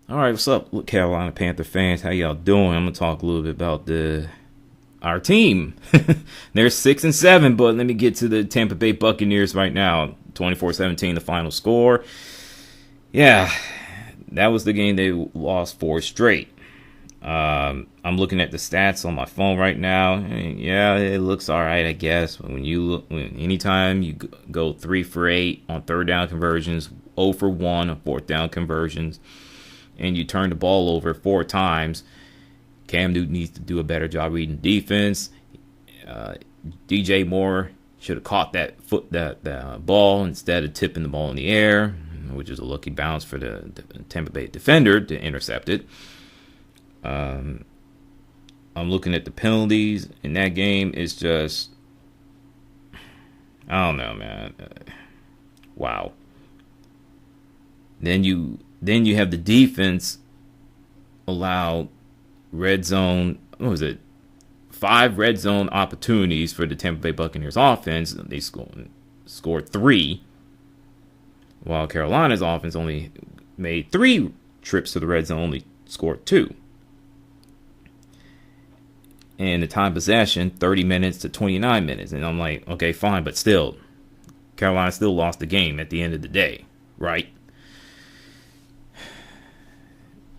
All right, what's up, Carolina Panther fans? How y'all doing? I'm gonna talk a little bit about our team. They're 6-7, but let me get to the Tampa Bay Buccaneers right now. 24-17, the final score. Yeah, that was the game they lost 4 straight. I'm looking at the stats on my phone right now. Yeah, it looks all right, I guess. Anytime you go 3 for 8 on third down conversions, 0 for 1 on fourth down conversions, and you turn the ball over 4 times, Cam Newton needs to do a better job reading defense. DJ Moore should have caught that ball instead of tipping the ball in the air, which is a lucky bounce for the Tampa Bay defender to intercept it. I'm looking at the penalties in that game. It's just, I don't know, man. Wow. Then you have the defense allow red zone. What was it? 5 red zone opportunities for the Tampa Bay Buccaneers offense. They scored 3, while Carolina's offense only made 3 trips to the red zone, only scored 2. And the time possession, 30 minutes to 29 minutes. And I'm like, okay, fine, but still, Carolina still lost the game at the end of the day, right?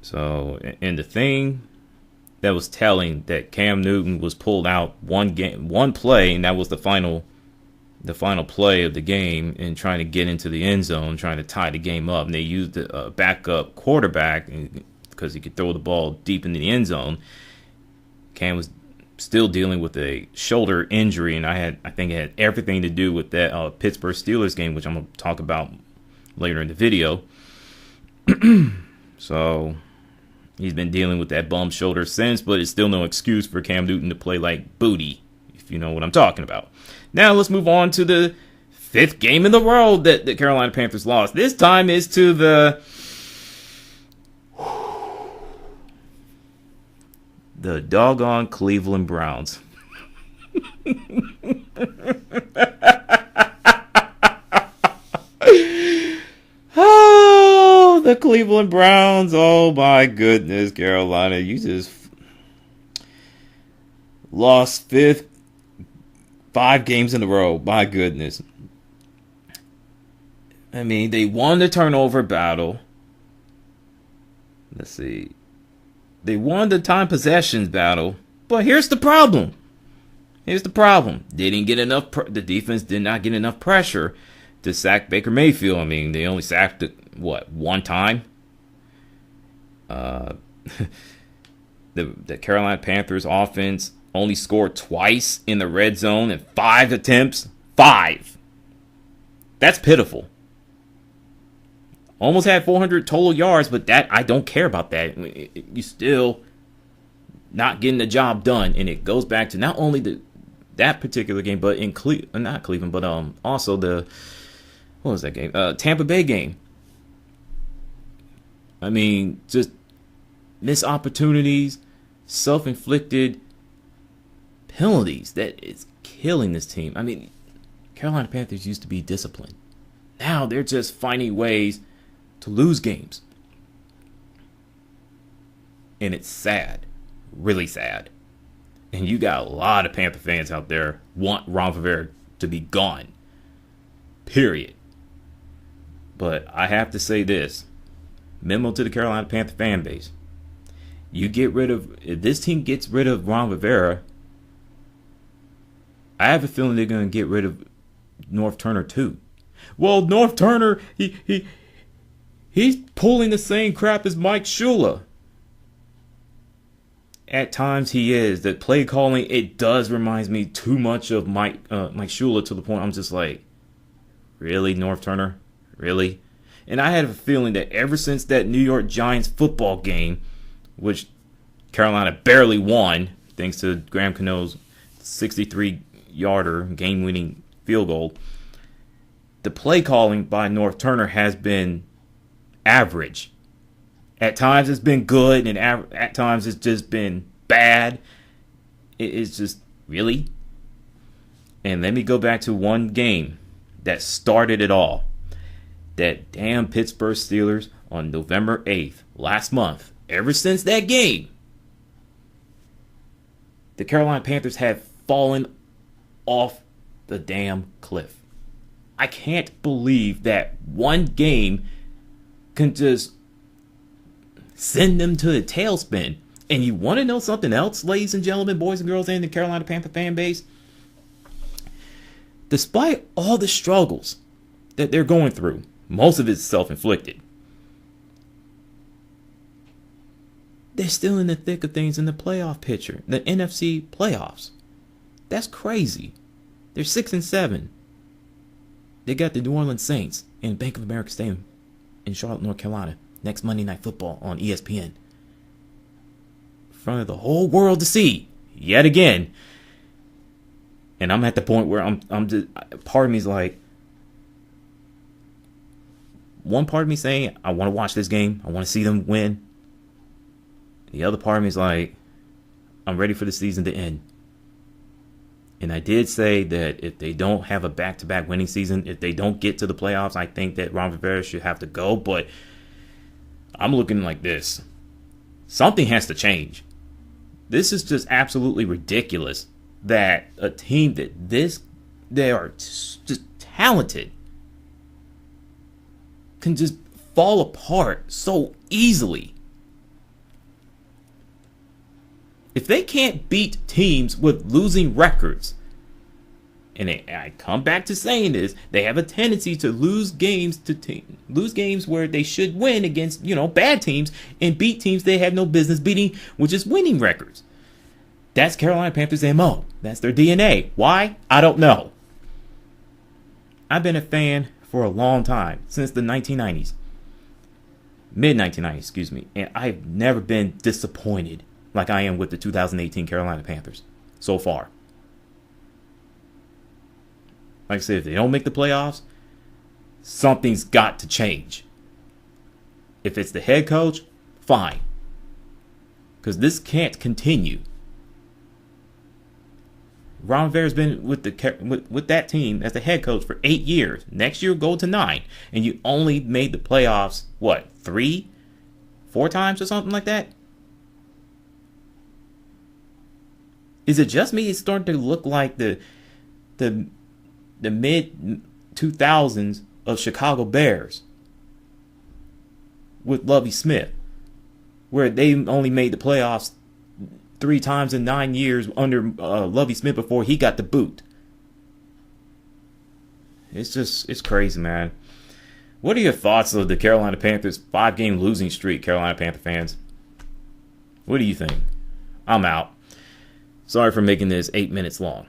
So, and the thing that was telling that Cam Newton was pulled out one play, and that was the final play of the game, and trying to get into the end zone, trying to tie the game up. And they used a backup quarterback because he could throw the ball deep into the end zone. Cam was still dealing with a shoulder injury, and I think it had everything to do with that Pittsburgh Steelers game, which I'm going to talk about later in the video. So he's been dealing with that bum shoulder since, but it's still no excuse for Cam Newton to play like booty, if you know what I'm talking about. Now let's move on to the 5th game in the row that the Carolina Panthers lost. This time is to the doggone Cleveland Browns. Oh, the Cleveland Browns. Oh, my goodness, Carolina. You just lost 5 games in a row. My goodness. I mean, they won the turnover battle. Let's see. They won the time possessions battle, but here's the problem. They didn't get enough. The defense did not get enough pressure to sack Baker Mayfield. I mean, they only sacked it, one time? The Carolina Panthers offense only scored twice in the red zone in 5 attempts. 5. That's pitiful. Almost had 400 total yards, but that I don't care about that. You still not getting the job done, and it goes back to not only that particular game, but in not Cleveland, but also what was that game? Tampa Bay game. I mean, just missed opportunities, self-inflicted penalties. That is killing this team. I mean, Carolina Panthers used to be disciplined. Now they're just finding ways to lose games. And it's sad. Really sad. And you got a lot of Panther fans out there want Ron Rivera to be gone. Period. But I have to say this. Memo to the Carolina Panther fan base. If this team gets rid of Ron Rivera, I have a feeling they're going to get rid of North Turner too. Well, North Turner, he's pulling the same crap as Mike Shula. At times he is. The play calling, it does remind me too much of Mike Shula, to the point I'm just like, really, North Turner? Really? And I had a feeling that ever since that New York Giants football game, which Carolina barely won, thanks to Graham Cano's 63-yarder game-winning field goal, the play calling by North Turner has been average. At times it's been good, and at times it's just been bad. It's just, really? And let me go back to one game that started it all. That damn Pittsburgh Steelers on November 8th, last month, ever since that game, the Carolina Panthers have fallen off the damn cliff. I can't believe that one game can just send them to the tailspin. And you want to know something else, ladies and gentlemen, boys and girls, and the Carolina Panther fan base? Despite all the struggles that they're going through, most of it's self-inflicted, they're still in the thick of things in the playoff picture, the NFC playoffs. That's crazy. They're 6-7. They got the New Orleans Saints in Bank of America Stadium in Charlotte, North Carolina, next Monday Night Football on ESPN. In front of the whole world to see, yet again. And I'm at the point where I'm just, part of me is like, one part of me saying, I want to watch this game. I want to see them win. The other part of me is like, I'm ready for the season to end. And I did say that if they don't have a back-to-back winning season, if they don't get to the playoffs, I think that Ron Rivera should have to go. But I'm looking like this. Something has to change. This is just absolutely ridiculous that a team that they are just talented can just fall apart so easily. If they can't beat teams with losing records, and I come back to saying this, they have a tendency to lose games where they should win against, bad teams, and beat teams they have no business beating, which is winning records. That's Carolina Panthers' MO. That's their DNA. Why? I don't know. I've been a fan for a long time, since the 1990s. Mid-1990s, excuse me. And I've never been disappointed like I am with the 2018 Carolina Panthers so far. Like I said, if they don't make the playoffs, something's got to change. If it's the head coach, fine. Because this can't continue. Ron Rivera's been with that team as the head coach for 8 years. Next year, go to 9. And you only made the playoffs, 3, 4 times or something like that? Is it just me? It's starting to look like the mid 2000s of Chicago Bears with Lovie Smith, where they only made the playoffs 3 times in 9 years under Lovie Smith before he got the boot. It's crazy, man. What are your thoughts of the Carolina Panthers 5-game losing streak, Carolina Panther fans? What do you think? I'm out. Sorry for making this 8 minutes long.